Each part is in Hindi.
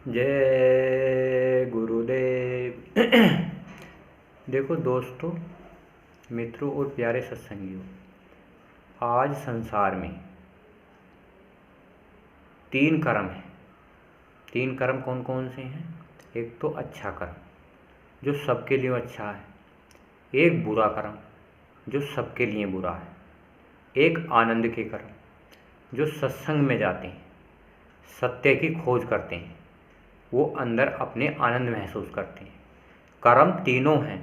जय गुरुदेव। देखो दोस्तों, मित्रों और प्यारे सत्संगियों, आज संसार में 3 कर्म हैं। 3 कर्म कौन कौन से हैं? एक तो अच्छा कर्म जो सबके लिए अच्छा है, एक बुरा कर्म जो सबके लिए बुरा है, एक आनंद के कर्म जो सत्संग में जाते हैं, सत्य की खोज करते हैं, वो अंदर अपने आनंद महसूस करते हैं। कर्म तीनों हैं,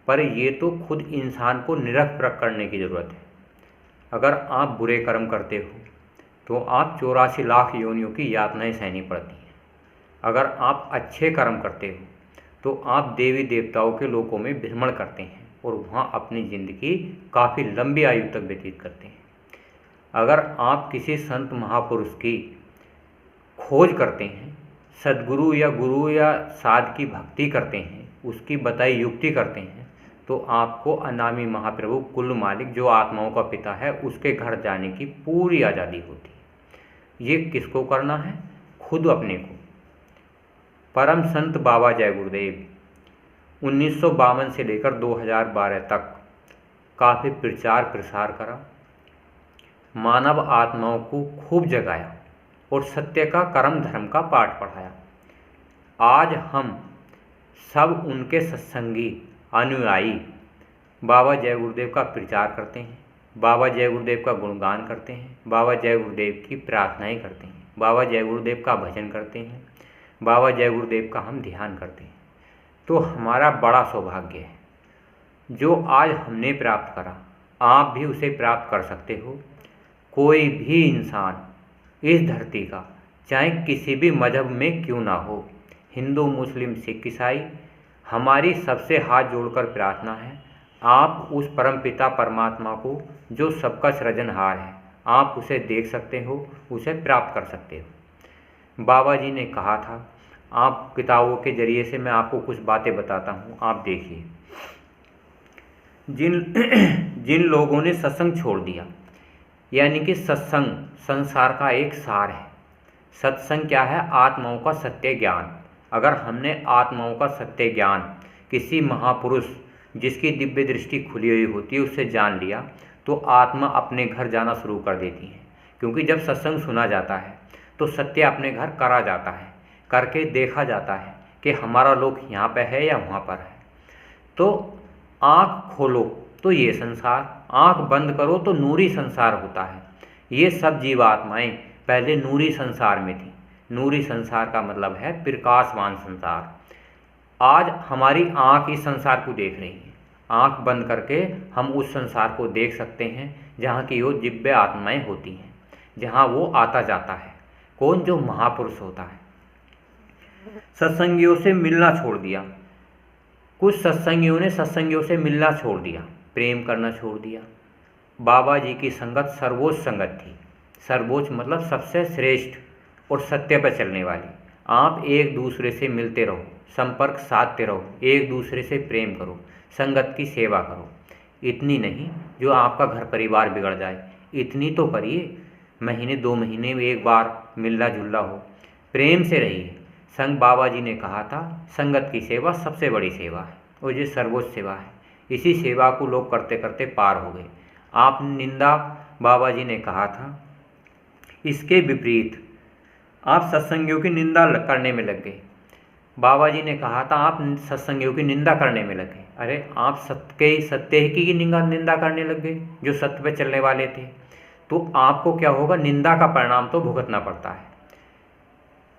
पर ये तो खुद इंसान को निरख परख करने की ज़रूरत है। अगर आप बुरे कर्म करते हो तो आप 84 लाख योनियों की यातनाएं सहनी पड़ती हैं। अगर आप अच्छे कर्म करते हो तो आप देवी देवताओं के लोकों में भ्रमण करते हैं और वहाँ अपनी ज़िंदगी काफ़ी लंबी आयु तक व्यतीत करते हैं। अगर आप किसी संत महापुरुष की खोज करते हैं, सद्गुरु या गुरु या साध की भक्ति करते हैं, उसकी बताई युक्ति करते हैं, तो आपको अनामी महाप्रभु कुल मालिक जो आत्माओं का पिता है उसके घर जाने की पूरी आज़ादी होती है। ये किसको करना है? खुद अपने को। परम संत बाबा जय गुरुदेव 1952 से लेकर 2012 तक काफ़ी प्रचार प्रसार करा, मानव आत्माओं को खूब जगाया और सत्य का कर्म धर्म का पाठ पढ़ाया। आज हम सब उनके सत्संगी अनुयायी बाबा जय गुरुदेव का प्रचार करते हैं, बाबा जय गुरुदेव का गुणगान करते हैं, बाबा जय गुरुदेव की प्रार्थनाएं करते हैं, बाबा जय गुरुदेव का भजन करते हैं, बाबा जय गुरुदेव का हम ध्यान करते हैं। तो हमारा बड़ा सौभाग्य है जो आज हमने प्राप्त करा, आप भी उसे प्राप्त कर सकते हो। कोई भी इंसान इस धरती का चाहे किसी भी मजहब में क्यों ना हो, हिंदू मुस्लिम सिख ईसाई, हमारी सबसे हाथ जोड़कर प्रार्थना है, आप उस परमपिता परमात्मा को जो सबका सृजनहार है, आप उसे देख सकते हो, उसे प्राप्त कर सकते हो। बाबा जी ने कहा था, आप किताबों के जरिए से मैं आपको कुछ बातें बताता हूँ, आप देखिए। जिन लोगों ने सत्संग छोड़ दिया, यानी कि सत्संग संसार का एक सार है। सत्संग क्या है? आत्माओं का सत्य ज्ञान। अगर हमने आत्माओं का सत्य ज्ञान किसी महापुरुष जिसकी दिव्य दृष्टि खुली हुई होती है उससे जान लिया, तो आत्मा अपने घर जाना शुरू कर देती है। क्योंकि जब सत्संग सुना जाता है तो सत्य अपने घर करा जाता है, करके देखा जाता है कि हमारा लोक यहाँ पे है या वहाँ पर है। तो आँख खोलो तो ये संसार, आँख बंद करो तो नूरी संसार होता है। ये सब जीवात्माएं पहले नूरी संसार में थी। नूरी संसार का मतलब है प्रकाशवान संसार। आज हमारी आँख इस संसार को देख रही है। आँख बंद करके हम उस संसार को देख सकते हैं जहाँ की वो दिव्य आत्माएं होती हैं, जहाँ वो आता जाता है। कौन? जो महापुरुष होता है। सत्संगियों से मिलना छोड़ दिया। कुछ सत्संगियों ने सत्संगियों से मिलना छोड़ दिया, प्रेम करना छोड़ दिया। बाबा जी की संगत सर्वोच्च संगत थी। सर्वोच्च मतलब सबसे श्रेष्ठ और सत्य पर चलने वाली। आप एक दूसरे से मिलते रहो, संपर्क साधते रहो, एक दूसरे से प्रेम करो, संगत की सेवा करो। इतनी नहीं जो आपका घर परिवार बिगड़ जाए, इतनी तो करिए। महीने 2 महीने में एक बार मिलना जुलना हो, प्रेम से रहिए। संग बाबा जी ने कहा था, संगत की सेवा सबसे बड़ी सेवा है और ये सर्वोच्च सेवा है। इसी सेवा को लोग करते करते पार हो गए। आप निंदा, बाबा जी ने कहा था, इसके विपरीत आप सत्संगियों की निंदा करने में लग गए। बाबा जी ने कहा था, आप सत्संगियों की निंदा करने में लग गए। अरे आप सत्य की निंदा करने लग गए जो सत्य पे चलने वाले थे। तो आपको क्या होगा? निंदा का परिणाम तो भुगतना पड़ता है।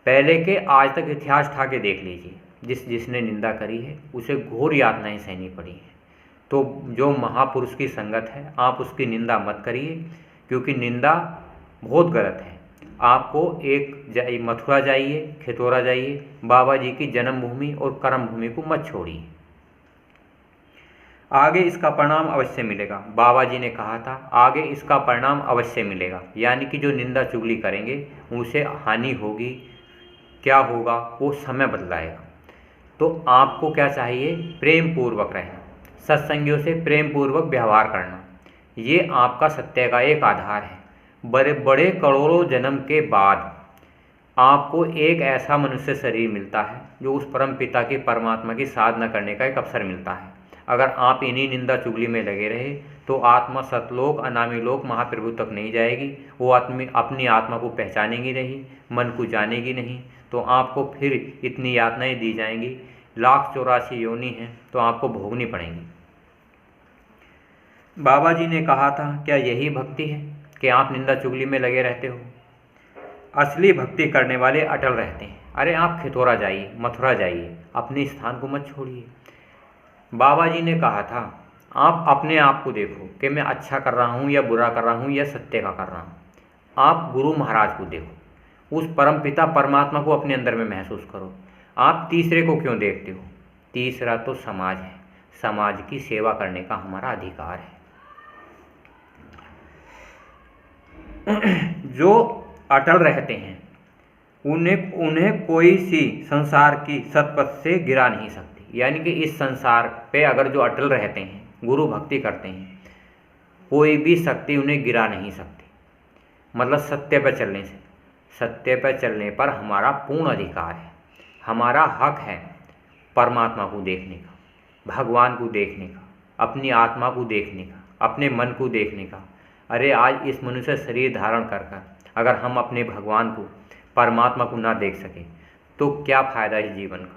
पहले के आज तक इतिहास उठा के देख लीजिए, जिसने निंदा करी है उसे घोर यातनाएं सहनी पड़ी हैं। तो जो महापुरुष की संगत है, आप उसकी निंदा मत करिए, क्योंकि निंदा बहुत गलत है। आपको मथुरा जाइए, खितौरा जाइए, बाबा जी की जन्मभूमि और कर्मभूमि को मत छोड़िए। आगे इसका परिणाम अवश्य मिलेगा। बाबा जी ने कहा था, आगे इसका परिणाम अवश्य मिलेगा। यानी कि जो निंदा चुगली करेंगे उनसे हानि होगी। क्या होगा वो समय बदलाएगा। तो आपको क्या चाहिए? प्रेम पूर्वक रहना, सत्संगियों से प्रेम पूर्वक व्यवहार करना। ये आपका सत्य का एक आधार है। बड़े बड़े करोड़ों जन्म के बाद आपको एक ऐसा मनुष्य शरीर मिलता है जो उस परम पिता की परमात्मा की साधना करने का एक अवसर मिलता है। अगर आप इन्हीं निंदा चुगली में लगे रहे तो आत्मा सतलोक अनामी लोक महाप्रभु तक नहीं जाएगी। वो अपनी आत्मा को पहचानेगी नहीं, मन को जानेगी नहीं, तो आपको फिर इतनी यातनाएं दी जाएंगी, 1,84 योनि हैं तो आपको भोगनी पड़ेंगी। बाबा जी ने कहा था, क्या यही भक्ति है कि आप निंदा चुगली में लगे रहते हो? असली भक्ति करने वाले अटल रहते हैं। अरे आप खितौरा जाइए, मथुरा जाइए, अपने स्थान को मत छोड़िए। बाबा जी ने कहा था, आप अपने आप को देखो कि मैं अच्छा कर रहा हूँ या बुरा कर रहा हूँ या सत्य का कर रहा हूँ। आप गुरु महाराज को देखो, उस परम पिता परमात्मा को अपने अंदर में महसूस करो। आप तीसरे को क्यों देखते हो? तीसरा तो समाज है, समाज की सेवा करने का हमारा अधिकार है। जो अटल रहते हैं उन्हें कोई सी संसार की सतपथ से गिरा नहीं सकती। यानी कि इस संसार पे अगर जो अटल रहते हैं, गुरु भक्ति करते हैं, कोई भी शक्ति उन्हें गिरा नहीं सकती। मतलब सत्य पर चलने से, सत्य पर चलने पर हमारा पूर्ण अधिकार है, हमारा हक है परमात्मा को देखने का, भगवान को देखने का, अपनी आत्मा को देखने का, अपने मन को देखने का। अरे आज इस मनुष्य शरीर धारण कर अगर हम अपने भगवान को, परमात्मा को ना देख सकें तो क्या फ़ायदा इस जीवन का?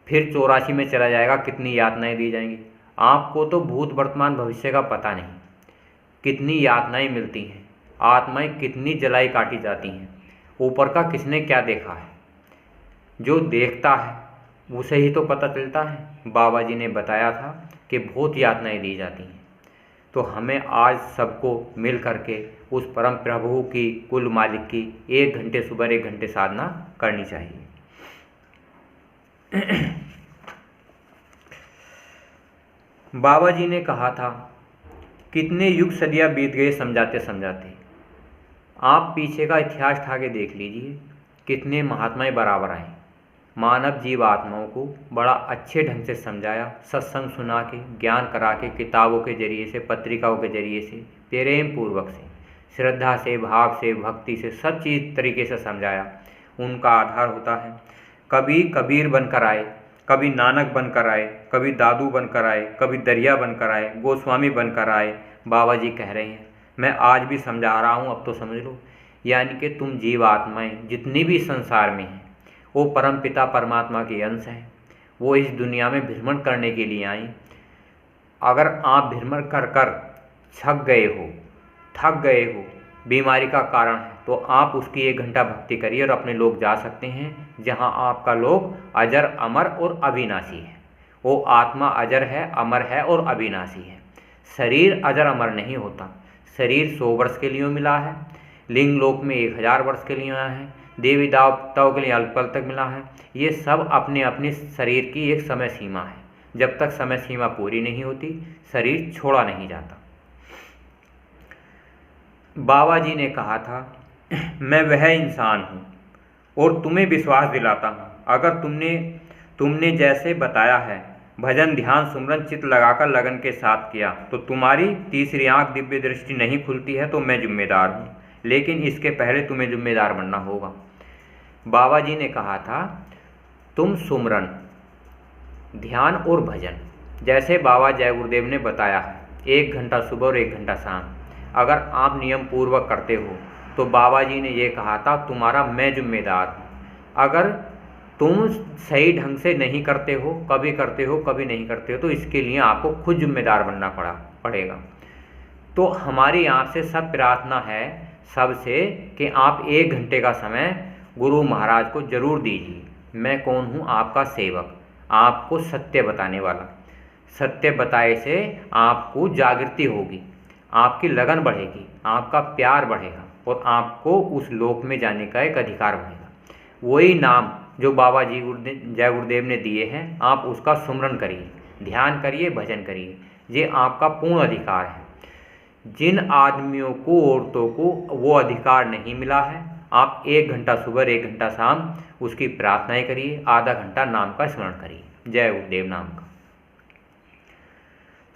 फिर 84 में चला जाएगा, कितनी यातनाएं दी जाएंगी। आपको तो भूत वर्तमान भविष्य का पता नहीं, कितनी यातनाएं मिलती हैं, आत्माएं कितनी जलाई काटी जाती हैं। ऊपर का किसने क्या देखा है? जो देखता है उसे ही तो पता चलता है। बाबा जी ने बताया था कि बहुत यातनाएं दी जाती हैं। तो हमें आज सबको मिल करके उस परम प्रभु की, कुल मालिक की 1 घंटे सुबह 1 घंटे साधना करनी चाहिए। बाबा जी ने कहा था, कितने युग सदियां बीत गए समझाते समझाते। आप पीछे का इतिहास उठा के देख लीजिए, कितने महात्माएं बराबर आए, मानव जीव आत्माओं को बड़ा अच्छे ढंग से समझाया, सत्संग सुना के, ज्ञान करा के, किताबों के जरिए से, पत्रिकाओं के जरिए से, प्रेम पूर्वक से, श्रद्धा से, भाव से, भक्ति से, सब चीज़ तरीके से समझाया। उनका आधार होता है। कभी कबीर बनकर आए, कभी नानक बनकर आए, कभी दादू बनकर आए, कभी दरिया बनकर आए, गोस्वामी बनकर आए। बाबा जी कह रहे हैं, मैं आज भी समझा रहा हूँ, अब तो समझ लो। यानी कि तुम जीव आत्माएँ जितनी भी संसार में हैं, वो परम पिता परमात्मा के अंश हैं। वो इस दुनिया में भ्रमण करने के लिए आई। अगर आप भ्रमण कर कर थक गए हो, बीमारी का कारण है, तो आप उसकी 1 घंटा भक्ति करिए और अपने लोग जा सकते हैं जहां आपका लोग अजर, अमर और अविनाशी है। वो आत्मा अजर है, अमर है और अविनाशी है। शरीर अजर अमर नहीं होता। शरीर 100 वर्ष के लिए मिला है, लिंग लोक में 1000 वर्ष के लिए आया है, देवी देवताओं के लिए अल्पल तक मिला है। ये सब अपने अपने शरीर की एक समय सीमा है। जब तक समय सीमा पूरी नहीं होती, शरीर छोड़ा नहीं जाता। बाबा जी ने कहा था, मैं वह इंसान हूँ और तुम्हें विश्वास दिलाता हूँ, अगर तुमने जैसे बताया है, भजन ध्यान सुमरन चित्त लगाकर लगन के साथ किया, तो तुम्हारी तीसरी आंख दिव्य दृष्टि नहीं खुलती है तो मैं जिम्मेदार हूँ, लेकिन इसके पहले तुम्हें जिम्मेदार बनना होगा। बाबा जी ने कहा था, तुम सुमरन, ध्यान और भजन, जैसे बाबा जय गुरुदेव ने बताया है, 1 घंटा सुबह और 1 घंटा शाम, अगर आप नियम पूर्वक करते हो तो बाबा जी ने ये कहा था, तुम्हारा मैं जिम्मेदार हूँ। अगर तुम सही ढंग से नहीं करते हो, कभी करते हो कभी नहीं करते हो, तो इसके लिए आपको खुद जिम्मेदार बनना पड़ेगा। तो हमारी आपसे सब प्रार्थना है सबसे कि आप 1 घंटे का समय गुरु महाराज को जरूर दीजिए। मैं कौन हूँ? आपका सेवक, आपको सत्य बताने वाला। सत्य बताए से आपको जागृति होगी, आपकी लगन बढ़ेगी, आपका प्यार बढ़ेगा और आपको उस लोक में जाने का एक अधिकार बढ़ेगा। वही नाम जो बाबा जी जय गुरुदेव ने दिए हैं, आप उसका सुमरन करिए, ध्यान करिए, भजन करिए। ये आपका पूर्ण अधिकार है। जिन आदमियों को, औरतों को वो अधिकार नहीं मिला है, आप 1 घंटा सुबह 1 घंटा शाम उसकी प्रार्थनाएं करिए, आधा घंटा नाम का स्मरण करिए, जय गुरुदेव नाम का।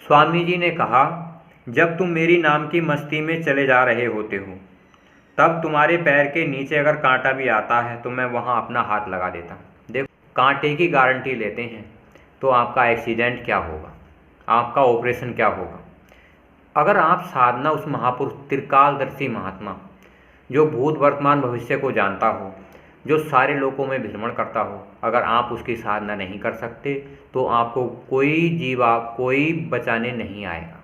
स्वामी जी ने कहा, जब तुम मेरी नाम की मस्ती में चले जा रहे होते हो तब तुम्हारे पैर के नीचे अगर कांटा भी आता है तो मैं वहाँ अपना हाथ लगा देता। देखो, कांटे की गारंटी लेते हैं तो आपका एक्सीडेंट क्या होगा, आपका ऑपरेशन क्या होगा। अगर आप साधना उस महापुरुष त्रिकालदर्शी महात्मा जो भूत वर्तमान भविष्य को जानता हो, जो सारे लोकों में भ्रमण करता हो, अगर आप उसकी साधना नहीं कर सकते तो आपको कोई जीवा कोई बचाने नहीं आएगा।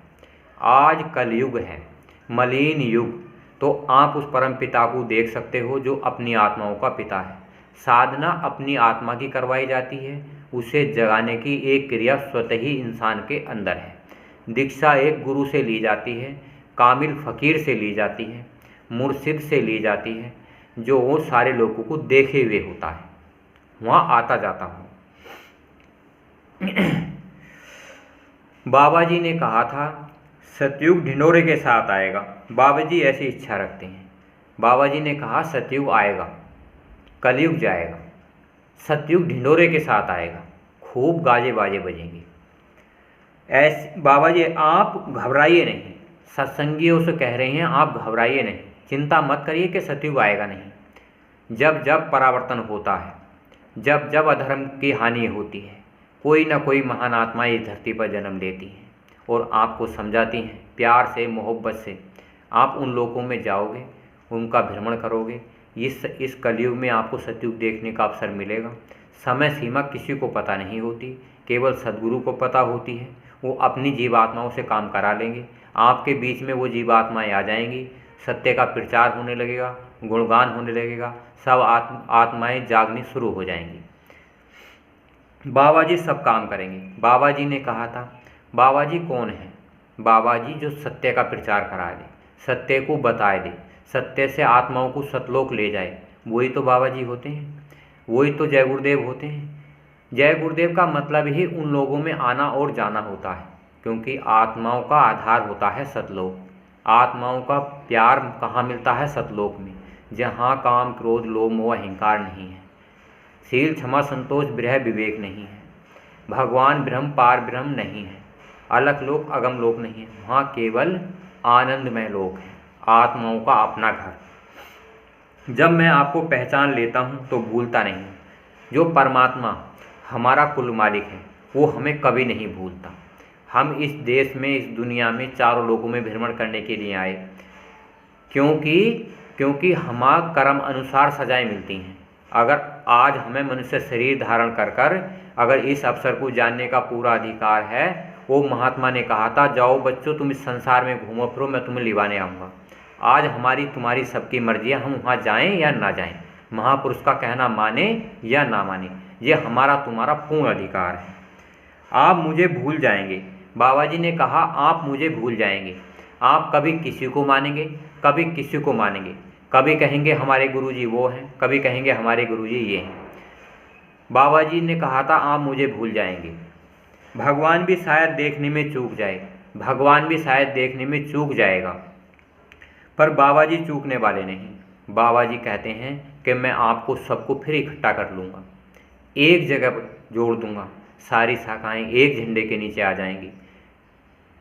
आज कलयुग है, मलिन युग, तो आप उस परम पिता को देख सकते हो जो अपनी आत्माओं का पिता है। साधना अपनी आत्मा की करवाई जाती है, उसे जगाने की एक क्रिया स्वतः ही इंसान के अंदर है। दीक्षा एक गुरु से ली जाती है, कामिल फ़कीर से ली जाती है, मुर्शिद से ली जाती है, जो वो सारे लोगों को देखे हुए होता है, वहाँ आता जाता हो। बाबा जी ने कहा था सतयुग ढिंढोरे के साथ आएगा। बाबा जी ऐसी इच्छा रखते हैं। बाबा जी ने कहा सतयुग आएगा, कलयुग जाएगा, सतयुग ढिंढोरे के साथ आएगा, खूब गाजे बाजे बजेंगे। ऐसे बाबा जी आप घबराइए नहीं, सत्संगियों से कह रहे हैं आप घबराइए नहीं, चिंता मत करिए कि सतयुग आएगा नहीं। जब जब परावर्तन होता है, जब जब अधर्म की हानि होती है, कोई ना कोई महान आत्मा इस धरती पर जन्म लेती हैं और आपको समझाती हैं प्यार से, मोहब्बत से। आप उन लोगों में जाओगे, उनका भ्रमण करोगे। इस कलयुग में आपको सतयुग देखने का अवसर मिलेगा। समय सीमा किसी को पता नहीं होती, केवल सद्गुरु को पता होती है। वो अपनी जीवात्माओं से काम करा लेंगे, आपके बीच में वो जीवात्माएँ आ जाएंगी, सत्य का प्रचार होने लगेगा, गुणगान होने लगेगा, सब आत्माएँ जागनी शुरू हो जाएंगी। बाबा जी सब काम करेंगे। बाबा जी ने कहा था, बाबा जी कौन है? बाबा जी जो सत्य का प्रचार करा दे, सत्य को बताए दे, सत्य से आत्माओं को सतलोक ले जाए, वही तो बाबा जी होते हैं, वही तो जय गुरुदेव होते हैं। जय गुरुदेव का मतलब ही उन लोगों में आना और जाना होता है, क्योंकि आत्माओं का आधार होता है सतलोक। आत्माओं का प्यार कहाँ मिलता है? सतलोक में, जहाँ काम क्रोध लोभ मोह अहंकार नहीं है, शील क्षमा संतोष विरह विवेक नहीं है, भगवान ब्रह्म पार ब्रह्म नहीं है, अलग लोक अगम लोक नहीं है, वहाँ केवल आनंदमय लोक है, आत्माओं का अपना घर। जब मैं आपको पहचान लेता हूँ तो भूलता नहीं। जो परमात्मा हमारा कुल मालिक है वो हमें कभी नहीं भूलता। हम इस देश में, इस दुनिया में, चारों लोगों में भ्रमण करने के लिए आए, क्योंकि हमारा कर्म अनुसार सजाएं मिलती हैं। अगर आज हमें मनुष्य शरीर धारण कर अगर इस अवसर को जानने का पूरा अधिकार है, वो महात्मा ने कहा था जाओ बच्चों तुम इस संसार में घूमो फिरो, मैं तुम्हें लिवाने आऊँगा। आज हमारी तुम्हारी सबकी मर्जी है, हम वहाँ जाएं या ना जाएं, महापुरुष का कहना माने या ना माने, ये हमारा तुम्हारा पूर्ण अधिकार है। आप मुझे भूल जाएंगे। बाबा जी ने कहा आप मुझे भूल जाएंगे। आप कभी किसी को मानेंगे, कभी किसी को मानेंगे, कभी कहेंगे हमारे गुरुजी वो हैं, कभी कहेंगे हमारे गुरुजी ये हैं। बाबा जी ने कहा था आप मुझे भूल जाएंगे। भगवान भी शायद देखने में चूक जाए, भगवान भी शायद देखने में चूक जाएगा, पर बाबा जी चूकने वाले नहीं। बाबा जी कहते हैं कि मैं आपको सबको फिर इकट्ठा कर लूँगा, एक जगह पर जोड़ दूँगा, सारी शाखाएं एक झंडे के नीचे आ जाएंगी।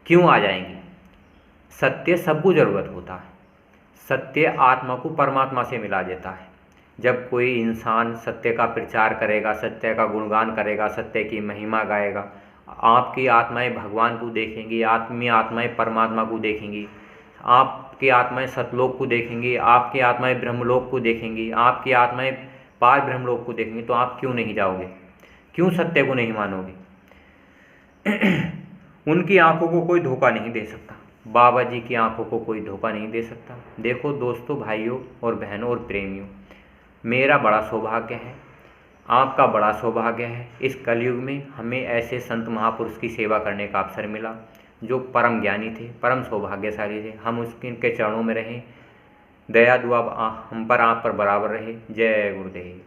क्यों आ जाएंगी? सत्य सबको ज़रूरत होता है, सत्य आत्मा को परमात्मा से मिला देता है। जब कोई इंसान सत्य का प्रचार करेगा, सत्य का गुणगान करेगा, सत्य की महिमा गाएगा, आपकी आत्माएं भगवान को देखेंगी, आत्माएं परमात्मा को देखेंगी, आपकी आत्माएं सतलोक को देखेंगी, आपकी आत्माएं ब्रह्मलोक को देखेंगी, आपकी आत्माएं पार ब्रह्मलोक को देखेंगी, तो आप क्यों नहीं जाओगे? क्यों सत्य को नहीं मानोगे? उनकी आंखों को कोई धोखा नहीं दे सकता, बाबा जी की आंखों को कोई धोखा नहीं दे सकता। देखो दोस्तों, भाइयों और बहनों और प्रेमियों, मेरा बड़ा सौभाग्य है, आपका बड़ा सौभाग्य है, इस कलयुग में हमें ऐसे संत महापुरुष की सेवा करने का अवसर मिला जो परम ज्ञानी थे, परम सौभाग्यशाली थे। हम उसके चरणों में रहें, दया दुआ हम पर आप पर बराबर रहे। जय गुरुदेव।